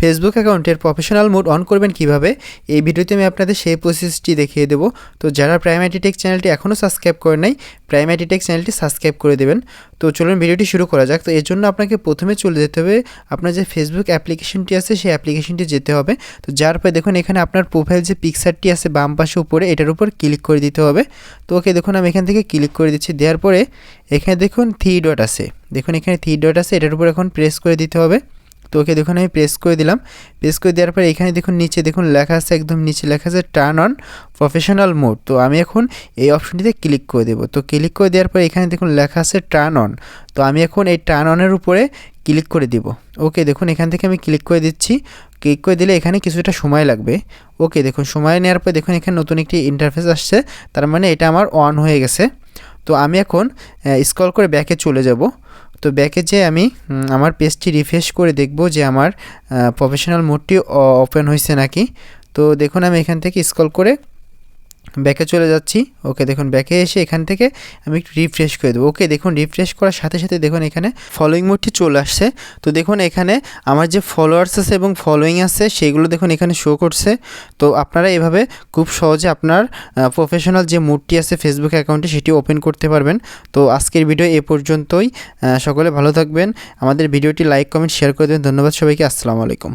Facebook অ্যাকাউন্টের professional mode on করবেন কিভাবে, এই ভিডিওতে আমি আপনাদের সেই প্রসেসটি দেখিয়ে দেবো। তো যারা প্রাইম আইটি টেক চ্যানেলটি এখনও সাবস্ক্রাইব করে নাই, প্রাইম আইটি টেক চ্যানেলটি সাবস্ক্রাইব করে দেবেন। তো চলুন ভিডিওটি শুরু করা যাক। তো এর জন্য আপনাকে প্রথমে চলে যেতে হবে আপনার যে ফেসবুক অ্যাপ্লিকেশনটি আছে সেই অ্যাপ্লিকেশনটি যেতে হবে। তো যার পরে দেখুন এখানে আপনার প্রোফাইল যে পিকচারটি আছে বাম পাশে উপরে, এটার উপর ক্লিক করে দিতে হবে। তো ওকে দেখুন আমি এখান থেকে ক্লিক করে দিচ্ছি। দেওয়ার পরে এখানে দেখুন 3 ডট আছে, দেখুন এখানে 3 ডট আছে, এটার উপর এখন প্রেস করে দিতে হবে। তো ওকে দেখুন আমি প্রেস করে দিলাম। প্রেস করে দেওয়ার পরে এখানে দেখুন নিচে দেখুন লেখা আছে, একদম নিচে লেখা আছে টার্ন অন প্রফেশনাল মোড। তো আমি এখন এই অপশনটিতে ক্লিক করে দেবো। তো ক্লিক করে দেওয়ার পরে এখানে দেখুন লেখা আছে টার্ন অন। তো আমি এখন এই টার্ন অনের উপরে ক্লিক করে দিব। ওকে দেখুন এখান থেকে আমি ক্লিক করে দিচ্ছি। ক্লিক করে দিলে এখানে কিছুটা সময় লাগবে। ওকে দেখুন সময় নেওয়ার পরে দেখুন এখানে নতুন একটি ইন্টারফেস আসছে, তার মানে এটা আমার অন হয়ে গেছে। তো আমি এখন স্ক্রল করে ব্যাকে চলে যাব। তো ব্যাকে যে আমি আমার পেজটি রিফ্রেশ করে দেখব যে আমার প্রফেশনাল মোডটি ওপেন হয়েছে নাকি। তো দেখুন আমি এখান থেকে স্ক্রল করে ব্যাকে চলে যাচ্ছি। ওকে দেখুন ব্যাকে এসে এখান থেকে আমি একটু রিফ্রেশ করে দেবো। ওকে দেখুন রিফ্রেশ করার সাথে সাথে দেখুন এখানে ফলোয়িং মোডটি চলে আসছে। তো দেখুন এখানে আমার যে ফলোয়ার্স আছে এবং ফলোয়িং আছে সেগুলো দেখুন এখানে শো করছে। তো আপনারা এভাবে খুব সহজে আপনার প্রফেশনাল যে মোডটি আছে ফেসবুক অ্যাকাউন্টে সেটি ওপেন করতে পারবেন। তো আজকের ভিডিও এ পর্যন্তই। সকলে ভালো থাকবেন। আমাদের ভিডিওটি লাইক কমেন্ট শেয়ার করে দেবেন। ধন্যবাদ সবাইকে। আসসালামু আলাইকুম।